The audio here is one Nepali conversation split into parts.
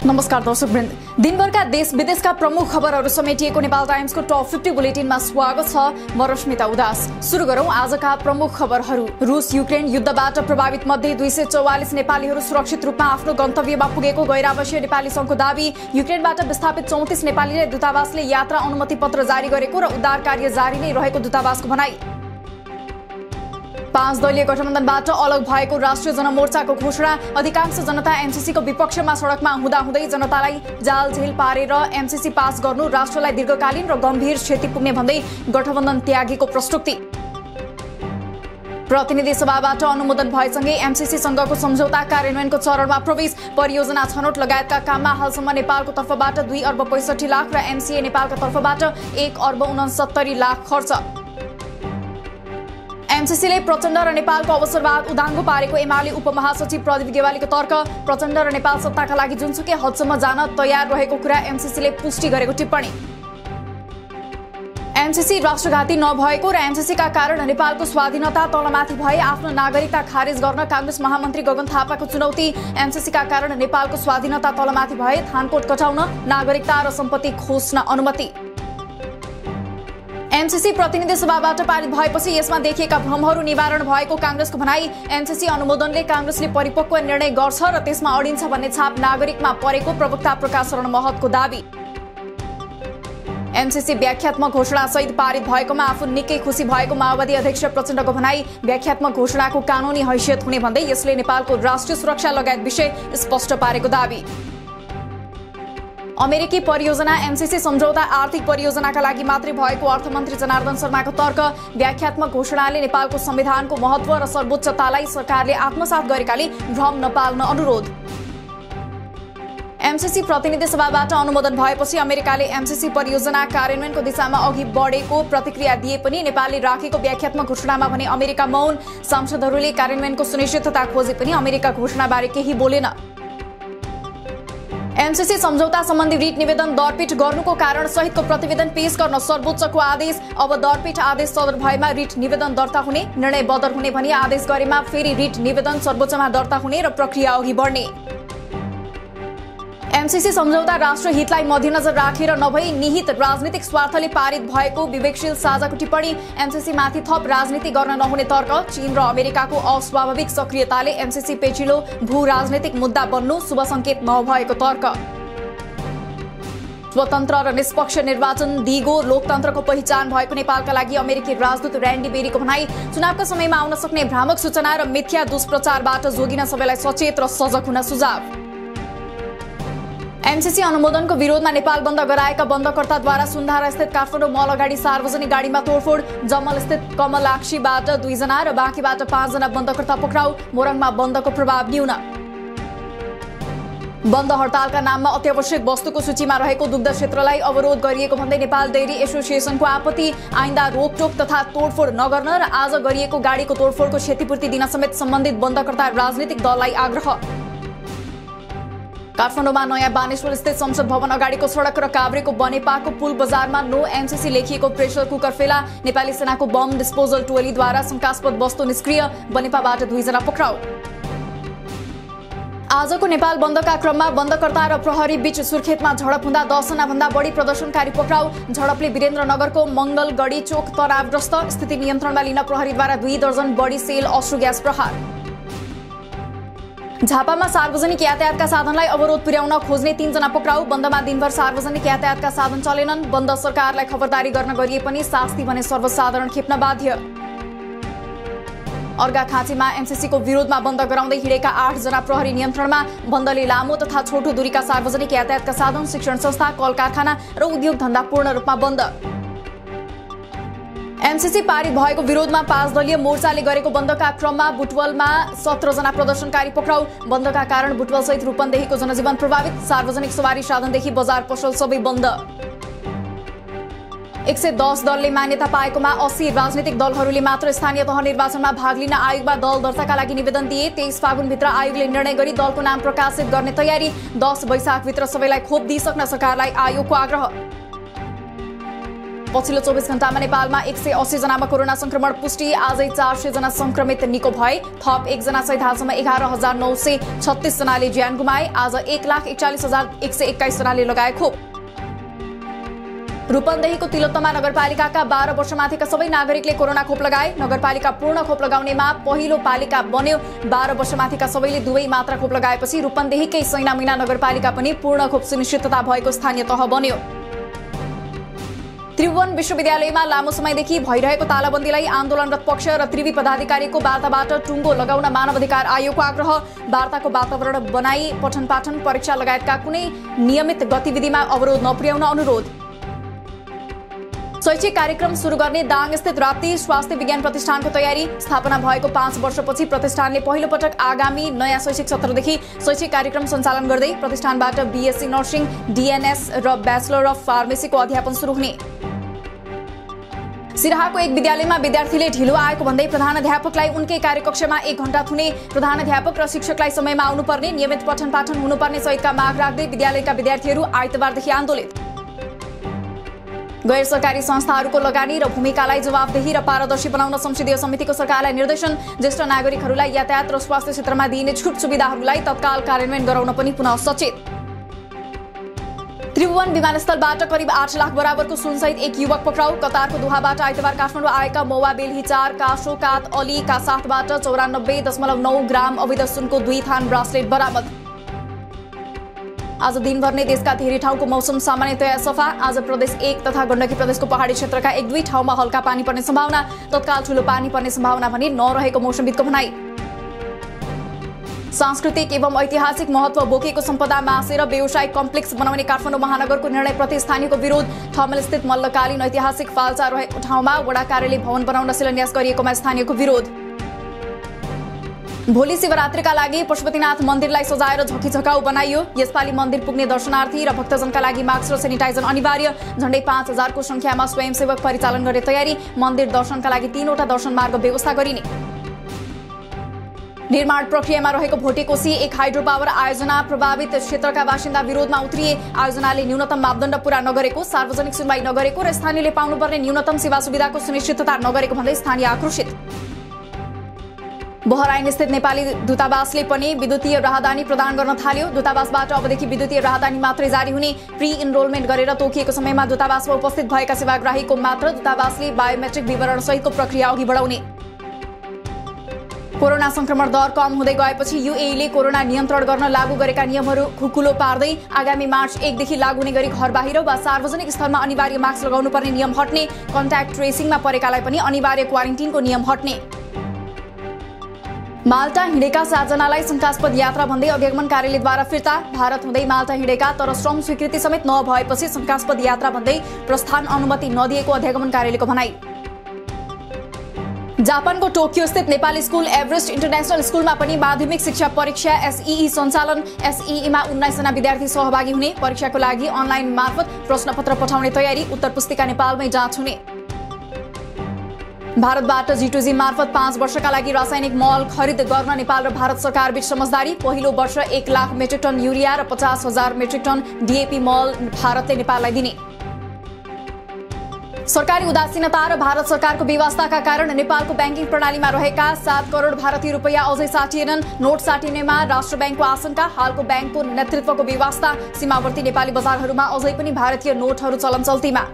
नमस्कार दर्शकवृन्द, दिनभरका देश विदेशका प्रमुख खबरहरू समेटिएको नेपाल टाइम्सको टप 50 बुलेटिनमा स्वागत छ। म रश्मिता उदास। सुरु गरौं आजका प्रमुख खबरहरू। रूस युक्रेन युद्धबाट प्रभावित मध्ये 244 नेपालीहरू सुरक्षित रूपमा आफ्नो गन्तव्यमा पुगेको गैरावासीय नेपाली संघको दावी। युक्रेनबाट विस्थापित 34 नेपालीले दूतावासले यात्रा अनुमति पत्र जारी गरेको र उद्धार कार्य जारी नै रहेको दूतावासको भनाई। 5 दलीय गठबन्धनबाट अलग भएको राष्ट्रिय जनमोर्चाको घोषणा। अधिकांश जनता एमसीसीको विपक्षमा सडकमा हुँदाहुँदै जनतालाई जाल झेल पारेर एमसीसी पास गर्नु राष्ट्रलाई दीर्घकालीन र गम्भीर क्षति पुग्ने भन्दै गठबन्धन त्यागेको प्रस्तुति। प्रतिनिधि सभाबाट अनुमोदन भएसँगै एमसीसी सँगको सम्झौता कार्यान्वयनको चरणमा प्रवेश। परियोजना छनौट लगायतका काममा हालसम्म नेपालको तर्फबाट 2 अर्ब 65 लाख र एमसीए नेपालका तर्फबाट 1 अर्ब 69 लाख खर्च। एमसीसीले प्रचण्ड र नेपालको अवसरवाद उदाङ्गो पारेको एमाले उपमहासचिव प्रदीप गेवालीको तर्क। प्रचण्ड र नेपाल सत्ताका लागि जुनसुकै हदसम्म जान तयार रहेको कुरा एमसीसीले पुष्टि गरेको टिप्पणी। एमसीसी राष्ट्रघाती नभएको र एमसीसीका कारण नेपालको स्वाधीनता तलमाथि भए आफ्नो नागरिकता खारेज गर्न कांग्रेस महामन्त्री गगन थापाको चुनौती। एमसीसीका कारण नेपालको स्वाधीनता तलमाथि भए थानकोट कटाउन, नागरिकता र सम्पत्ति खोज्न अनुमति। एमसीसी प्रतिनिधि सभाबाट पारित भएपछि यसमा देखिएका भ्रमहरू निवारण भएको कांग्रेसको भनाई। एमसीसी अनुमोदनले कांग्रेसले परिपक्व निर्णय गर्छ र त्यसमा अडिन्छ भन्ने छाप नागरिकमा परेको प्रवक्ता प्रकाश शरण महतको दावी। एमसीसी व्याख्यात्मक घोषणा सहित पारित भएकोमा आफू निकै खुसी भएको माओवादी अध्यक्ष प्रचण्डको भनाई। व्याख्यात्मक घोषणाको कानूनी हैसियत हुने भन्दै यसले नेपालको राष्ट्रिय सुरक्षा लगायत विषय स्पष्ट पारेको दावी। अमेरिकी परियोजना एमसीसी सम्झौता आर्थिक परियोजनाका लागि मात्रै भएको अर्थमन्त्री जनार्दन शर्माको तर्क। व्याख्यात्मक घोषणाले नेपालको संविधानको महत्व र सर्वोच्चतालाई सरकारले आत्मसात गरेकाले भ्रम नपाल्न अनुरोध। एमसीसी प्रतिनिधि सभाबाट अनुमोदन भएपछि अमेरिकाले एमसीसी परियोजना कार्यान्वयनको दिशामा अघि बढेको प्रतिक्रिया दिए पनि नेपालले राखेको व्याख्यात्मक घोषणामा भने अमेरिका मौन। सांसदहरूले कार्यान्वयनको सुनिश्चितता खोजे पनि अमेरिका घोषणाबारे केही बोलेन। एमसीसी सम्झौता सम्बन्धी रिट निवेदन दरपीठ गर्नुको कारण सहितको प्रतिवेदन पेश गर्न सर्वोच्चको आदेश। अब दरपीठ आदेश सदर भएमा रिट निवेदन दर्ता हुने, निर्णय बदर हुने भनी आदेश गरेमा फेरि रिट निवेदन सर्वोच्चमा दर्ता हुने र प्रक्रिया अघि बढ्ने। एमसीसी सम्झौता राष्ट्रहितलाई मध्यनजर राखेर नभई निहित राजनीतिक स्वार्थले पारित भएको विवेकशील साझाको टिप्पणी। एमसीसी माथि थप राजनीति गर्न नहुने तर्क। चीन र अमेरिकाको अस्वाभाविक सक्रियताले एमसीसी पेचिलो भू राजनीतिक मुद्दा बन्नु शुभ संकेत नभएको तर्क। स्वतन्त्र र निष्पक्ष निर्वाचन दिगो लोकतन्त्रको पहिचान भएको नेपालका लागि अमेरिकी राजदूत र्यान्डी बेरीको भनाई। चुनावका समयमा आउन सक्ने भ्रामक सूचना र मिथ्या दुष्प्रचारबाट जोगिन सबैलाई सचेत र सजग हुन सुझाव। एमसीसी अनुमोदनको विरोधमा नेपाल बन्द गराएका बन्दकर्ताद्वारा सुन्धारा स्थित काठमाडौँ मल अगाडि सार्वजनिक गाडीमा तोडफोड। जमल स्थित कमलाक्षीबाट 2 जना र बाँकीबाट 5 जना बन्दकर्ता पक्राउ। मोरङमा बन्दको प्रभाव न्यून। बन्द हडतालका नाममा अत्यावश्यक वस्तुको सूचीमा रहेको दुग्ध क्षेत्रलाई अवरोध गरिएको भन्दै नेपाल डेयरी एसोसिएसनको आपत्ति। आइन्दा रोकटोक तथा तोडफोड नगर्न र आज गरिएको गाडीको तोडफोडको क्षतिपूर्ति दिन समेत सम्बन्धित बन्दकर्ता राजनीतिक दललाई आग्रह। काठमाडौँमा नयाँ बानेश्वर स्थित संसद भवन अगाडिको सडक र काभ्रेको बनेपाको पुल बजारमा नो एमसीसी लेखिएको प्रेसर कुकर फेला। नेपाली सेनाको बम डिस्पोजल टोलीद्वारा शंकास्पद वस्तु निष्क्रिय। बनेपाबाट 2 जना पक्राउ। आजको नेपाल बन्दका क्रममा बन्दकर्ता र प्रहरी बीच सुर्खेतमा झडप हुँदा 10 जना भन्दा बढी प्रदर्शनकारी पक्राउ। झडपले वीरेन्द्रनगरको मंगलगढी चोक तनावग्रस्त। स्थिति नियन्त्रणमा लिन प्रहरीद्वारा 2 दर्जन बढी सेल अश्रु ग्यास प्रहार। झापामा सार्वजनिक यातायातका साधनलाई अवरोध पुर्याउन खोज्ने 3 जना पक्राउ। बन्दमा दिनभर सार्वजनिक यातायातका साधन चलेनन्। बन्द सरकारलाई खबरदारी गर्न गरिए पनि शास्ति भने सर्वसाधारण खेप्न बाध्य। अर्घाखाँचीमा एमसीसीको विरोधमा बन्द गराउँदै हिँडेका 8 जना प्रहरी नियन्त्रणमा। बन्दले लामो तथा छोटो दूरीका सार्वजनिक यातायातका साधन, शिक्षण संस्था, कल कारखाना र उद्योग धन्दा पूर्ण रूपमा बन्द। एमसीसी पारित भएको विरोधमा 5 दलीय मोर्चाले गरेको बन्दका क्रममा बुटवलमा 17 जना प्रदर्शनकारी पक्राउ। बन्दका कारण बुटवल सहित रूपन्देहीको जनजीवन प्रभावित। सार्वजनिक सवारी साधनदेखि बजार पसल सबै बन्द। 110 दलले मान्यता पाएकोमा 80 राजनीतिक दलहरूले मात्र स्थानीय तह निर्वाचनमा भाग लिन आयोगमा दल दर्ताका लागि निवेदन दिए। 23 फागुनभित्र आयोगले निर्णय गरी दलको नाम प्रकाशित गर्ने तयारी। 10 वैशाखभित्र सबैलाई खोप दिइसक्न सरकारलाई आयोगको आग्रह। पछिल्लो 24 घण्टामा नेपालमा 180 जनामा कोरोना संक्रमण पुष्टि। आजै 400 जना संक्रमित निको भए। थप 1 जना सहित हालसम्म 11,936 जनाले ज्यान गुमाए। आज 1,41,121 जनाले लगाए खोप। रूपन्देहीको तिलोत्तमा नगरपालिकाका 12 वर्षमाथिका सबै नागरिकले कोरोना खोप लगाए। नगरपालिका पूर्ण खोप लगाउनेमा पहिलो पालिका बन्यो। 12 वर्षमाथिका सबैले दुवै मात्रा खोप लगाएपछि रूपन्देहीकै सैनामीना नगरपालिका पनि पूर्ण खोप सुनिश्चितता भएको स्थानीय तह बन्यो। त्रिभुवन विश्वविद्यालयमा लामो समयदेखि भइरहेको तालाबन्दीलाई आन्दोलनरत पक्ष र त्रिवी पदाधिकारीको वार्ताबाट टुङ्गो लगाउन मानव अधिकार आयोगको आग्रह। वार्ताको वातावरण बनाई पठन पाठन परीक्षा लगायतका कुनै नियमित गतिविधिमा अवरोध नपुर्याउन अनुरोध। शैक्षिक कार्यक्रम सुरु गर्ने दाङ स्थित राप्ती स्वास्थ्य विज्ञान प्रतिष्ठानको तयारी। स्थापना भएको 5 वर्षपछि प्रतिष्ठानले पहिलो पटक आगामी नयाँ शैक्षिक सत्रदेखि शैक्षिक कार्यक्रम सञ्चालन गर्दै प्रतिष्ठानबाट बीएससी नर्सिङ, डीएनएस र ब्याचलर अफ फार्मेसीको अध्यापन सुरु हुने। सिराहाको एक विद्यालयमा विद्यार्थीले ढिलो आएको भन्दै प्रधानाध्यापकलाई उनकै कार्यकक्षमा 1 घण्टा थुने। प्रधानाध्यापक र शिक्षकलाई समयमा आउनुपर्ने, नियमित पठन पाठन हुनुपर्ने सहितका माग राख्दै विद्यालयका विद्यार्थीहरू आइतबारदेखि आन्दोलित। गैर सरकारी संस्थाहरूको लगानी र भूमिकालाई जवाबदेही र पारदर्शी बनाउन संसदीय समितिको सरकारलाई निर्देशन। ज्येष्ठ नागरिकहरूलाई यातायात र स्वास्थ्य क्षेत्रमा दिइने छुट सुविधाहरूलाई तत्काल कार्यान्वयन गराउन पनि पुनः सचेत। त्रिभुवन विमानस्थलबाट करिब 8 लाख बराबरको सुनसहित एक युवक पक्राउ। कतारको दोहाबाट आइतबार काठमाडौँ आएका मौवा बेलही 4 काशो कात अलीका साथबाट 94.9 ग्राम अवैध सुनको 2 थान ब्रासलेट बरामद। आज दिनभर नै देशका धेरै ठाउँको मौसम सामान्यतया सफा। आज प्रदेश 1 तथा गण्डकी प्रदेशको पहाडी क्षेत्रका 1-2 ठाउँमा हल्का पानी पर्ने सम्भावना। तत्काल ठूलो पानी पर्ने सम्भावना भने नरहेको मौसमविदको भनाई। सांस्कृतिक एवं ऐतिहासिक महत्व बोकेको सम्पदा मासेर व्यावसायिक कम्प्लेक्स बनाउने काठमाडौँ महानगरको निर्णयप्रति स्थानीयको विरोध। ठमेलस्थित मल्लकालीन ऐतिहासिक फाल्सा रहेको ठाउँमा वडा कार्यालय भवन बनाउन शिलान्यास गरिएकोमा स्थानीयको विरोध। भोलि शिवरात्रिका लागि पशुपतिनाथ मन्दिरलाई सजाएर झकीझकाउ बनाइयो। यसपालि मन्दिर पुग्ने दर्शनार्थी र भक्तजनका लागि मास्क र सेनिटाइजर अनिवार्य। झण्डै 5000 को संख्यामा स्वयंसेवक परिचालन गर्ने तयारी। मन्दिर दर्शनका लागि 3वटा दर्शन मार्ग व्यवस्था गरिने। निर्माण प्रक्रियामा रहेको भोटेकोशी एक हाइड्रो पावर आयोजना प्रभावित क्षेत्रका बासिन्दा विरोधमा उत्रिए। आयोजनाले न्यूनतम मापदण्ड पूरा नगरेको, सार्वजनिक सुनवाई नगरेको र स्थानीयले पाउनुपर्ने न्यूनतम सेवा सुविधाको सुनिश्चितता नगरेको भन्दै स्थानीय आक्रोशित। बहराइन स्थित नेपाली दूतावासले पनि विद्युतीय राहदानी प्रदान गर्न थाल्यो। दूतावासबाट अबदेखि विद्युतीय राहदानी मात्रै जारी हुने। प्री इनरोलमेन्ट गरेर तोकिएको समयमा दूतावासमा उपस्थित भएका सेवाग्राहीको मात्र दूतावासले बायोमेट्रिक विवरण सहितको प्रक्रिया अघि बढाउने। कोरोना संक्रमण दर कम हुँदै गएपछि यूएईले कोरोना नियन्त्रण गर्न लागू गरेका नियमहरू खुकुलो पार्दै आगामी मार्च 1 देखि लागू हुने गरी घर बाहिर वा सार्वजनिक स्थलमा अनिवार्य मास्क लगाउनुपर्ने नियम हट्ने। कन्ट्याक्ट ट्रेसिङमा परेकालाई पनि अनिवार्य क्वारेन्टिनको नियम हट्ने। माल्टा हिँडेका 7 जनालाई शंकास्पद यात्रा भन्दै अध्यागमन कार्यालयद्वारा फिर्ता। भारत हुँदै माल्टा हिँडेका तर श्रम स्वीकृति समेत नभएपछि शंकास्पद यात्रा भन्दै प्रस्थान अनुमति नदिएको अध्यागमन कार्यालयको भनाई। जापानको टोकियो स्थित नेपाली स्कुल एभरेस्ट इन्टरनेशनल स्कुलमा पनि माध्यमिक शिक्षा परीक्षा एसईई सञ्चालन। एसईईमा 19 जना विद्यार्थी सहभागी हुने। परीक्षाको लागि अनलाइन मार्फत प्रश्नपत्र पठाउने तयारी। उत्तर पुस्तिका नेपालमै जाँच हुने। भारतबाट G2G मार्फत 5 वर्षका लागि रासायनिक मल खरिद गर्न नेपाल र भारत सरकार बीच समझदारी। पहिलो वर्ष 1 लाख मेट्रिक टन युरिया र 50,000 मेट्रिक टन डीएपी मल भारतले नेपाललाई दिने। सरकारी उदासीनता र भारत सरकारको व्यवस्थाका कारण नेपालको ब्याङ्किङ प्रणालीमा रहेका 7 करोड भारतीय रुपैयाँ अझै साटिएनन्। नोट साटिनेमा राष्ट्र ब्याङ्कको आशंका। हालको ब्याङ्कको नेतृत्वको व्यवस्था। सीमावर्ती नेपाली बजारहरूमा अझै पनि भारतीय नोटहरू चलन चल्तीमा।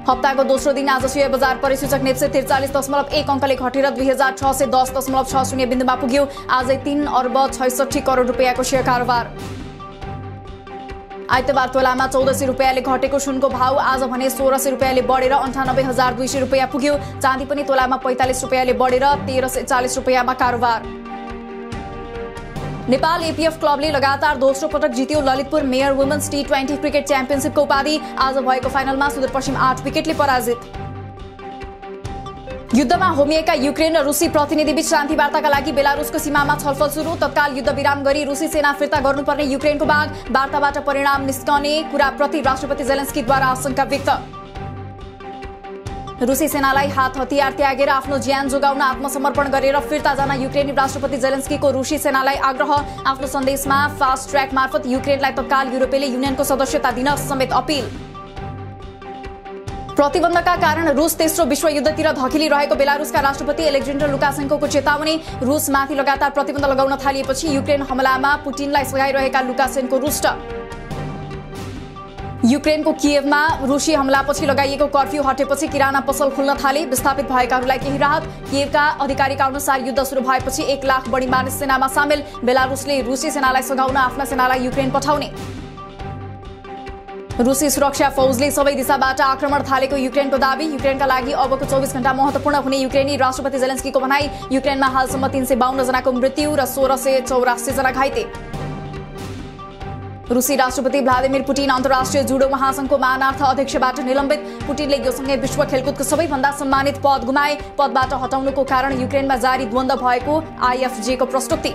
हप्ताको दोस्रो दिन आज शेयर बजार परिसूचक नेप्से 43.1 अङ्कले घटेर 2610.60 बिन्दुमा पुग्यो। आजै 3 अर्ब 66 करोड रुपैयाँको शेयर कारोबार। आइतबार तोलामा 1400 रुपैयाँले घटेको सुनको भाव आज भने 1600 रुपैयाँले बढेर 98,200 रुपैयाँ पुग्यो। चाँदी पनि तोलामा 45 रुपैयाँले बढेर 1340 रुपैयाँमा कारोबार। नेपाल एपीएफ क्लबले लगातार दोस्रो पटक जित्यो Lalitpur mayor women's T20 cricket च्याम्पियनशिपको उपाधि। आज भएको फाइनलमा सुदूरपश्चिम 8 विकेटले पराजित। युद्धमा होमिएका युक्रेन र रुसी प्रतिनिधिबीच शान्ति वार्ताका लागि बेलारुसको सीमामा छलफल सुरु। तत्काल युद्ध विराम गरी रुसी सेना फिर्ता गर्नुपर्ने युक्रेनको माग। वार्ताबाट परिणाम निस्कने कुराप्रति राष्ट्रपति जेलेन्स्कीद्वारा आशंका व्यक्त। रुसी सेनालाई हात हतियार त्यागेर आफ्नो ज्यान जोगाउन आत्मसमर्पण गरेर फिर्ता जान युक्रेनी राष्ट्रपति जेलेन्स्कीको रुसी सेनालाई आग्रह। आफ्नो सन्देशमा फास्ट ट्र्याक मार्फत युक्रेनलाई तत्काल युरोपेली युनियनको सदस्यता दिन समेत अपिल। प्रतिबन्धका कारण रुस तेस्रो विश्वयुद्धतिर धकिलिरहेको बेलारुसका राष्ट्रपति एलेक्जेन्डर लुकासेन्कोको चेतावनी। रुसमाथि लगातार प्रतिबन्ध लगाउन थालिएपछि युक्रेन हमलामा पुटिनलाई सघाइरहेका लुकासेन्को रुष्ट। युक्रेनको कियवमा रुसी हमलापछि लगाइएको कर्फ्यू हटेपछि किराना पसल खुल्न थाले। विस्थापित भएकाहरूलाई केही राहत। कियवका अधिकारीका अनुसार युद्ध सुरु भएपछि 1 लाख बढी मानिस सेनामा सामेल। बेलारुसले रुसी सेनालाई सघाउन आफ्ना सेनालाई युक्रेन पठाउने। रुसी सुरक्षा फौजले सबै दिशाबाट आक्रमण थालेको युक्रेनको दाबी। युक्रेनका लागि अबको 24 घण्टा महत्त्वपूर्ण हुने युक्रेनी राष्ट्रपति जेलेन्स्कीको भनाई। युक्रेनमा हालसम्म 352 जनाको मृत्यु र 1684 जना घाइते। रुसी राष्ट्रपति भ्लादिमिर पुटिन अन्तर्राष्ट्रिय जुडो महासंघको मानार्थ अध्यक्षबाट निलम्बित। पुटिनले योसँगै विश्व खेलकुदको सबैभन्दा सम्मानित पद गुमाए। पदबाट हटाउनुको कारण युक्रेनमा जारी द्वन्द्व भएको आईएफजेको प्रस्तुति।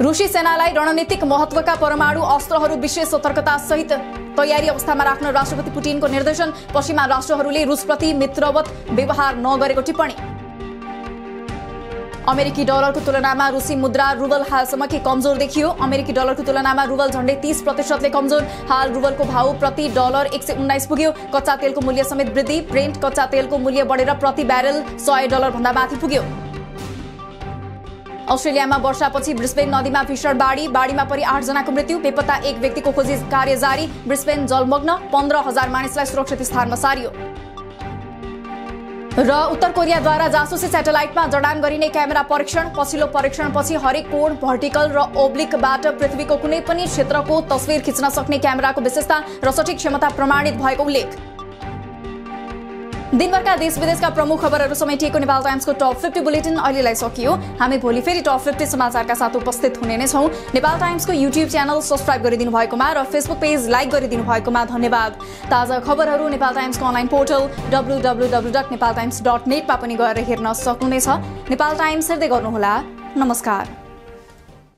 रुसी सेनालाई रणनीतिक महत्त्वका परमाणु अस्त्रहरू विशेष सतर्कता सहित तयारी अवस्थामा राख्न राष्ट्रपति पुटिनको निर्देशन। पश्चिमा राष्ट्रहरूले रुसप्रति मित्रवत व्यवहार नगरेको टिप्पणी। अमेरिकी डलरको तुलनामा रुसी मुद्रा रुबल हालसम्म के कमजोर देखियो। अमेरिकी डलरको तुलनामा रुबल झण्डै 30% कमजोर। हाल रुबलको भाउ प्रति डलर 119 पुग्यो। कच्चा तेलको मूल्य समेत वृद्धि। ब्रेन्ट कच्चा तेलको मूल्य बढेर प्रति ब्यारेल $100 भन्दा माथि पुग्यो। अस्ट्रेलियामा वर्षापछि ब्रिस्बेन नदीमा भीषण बाढीमा परि 8 जनाको मृत्यु। बेपत्ता 1 व्यक्तिको खोजी कार्य जारी। ब्रिस्बेन जलमग्न। 15,000 मानिसलाई सुरक्षित स्थानमा सारियो। र उत्तर कोरियाद्वारा जासुसी स्याटेलाइटमा जडान गरिने क्यामेरा परीक्षण। पछिल्लो परीक्षणपछि हरेक कोण, भर्टिकल र ओब्लिकबाट पृथ्वीको कुनै पनि क्षेत्रको तस्बिर खिच्न सक्ने क्यामेराको विशेषता र सठिक क्षमता प्रमाणित भएको उल्लेख। दिनभरका देश विदेशका प्रमुख खबरहरू समेटिएको नेपाल टाइम्सको टप 50 बुलेटिन अहिलेलाई सकियो। हामी भोलि फेरि टप 50 समाचारका साथ उपस्थित हुने नै छौं। नेपाल टाइम्सको युट्युब च्यानल सब्स्क्राइब गरिदिनु भएकोमा र फेसबुक पेज लाइक गरिदिनु भएकोमा धन्यवाद। ताजा खबरहरू नेपाल टाइम्सको अनलाइन पोर्टल www.nepaltimes.net मा पनि गएर हेर्न सक्नुहुनेछ। नेपाल टाइम्स हेर्दै गर्नुहोला। नमस्कार।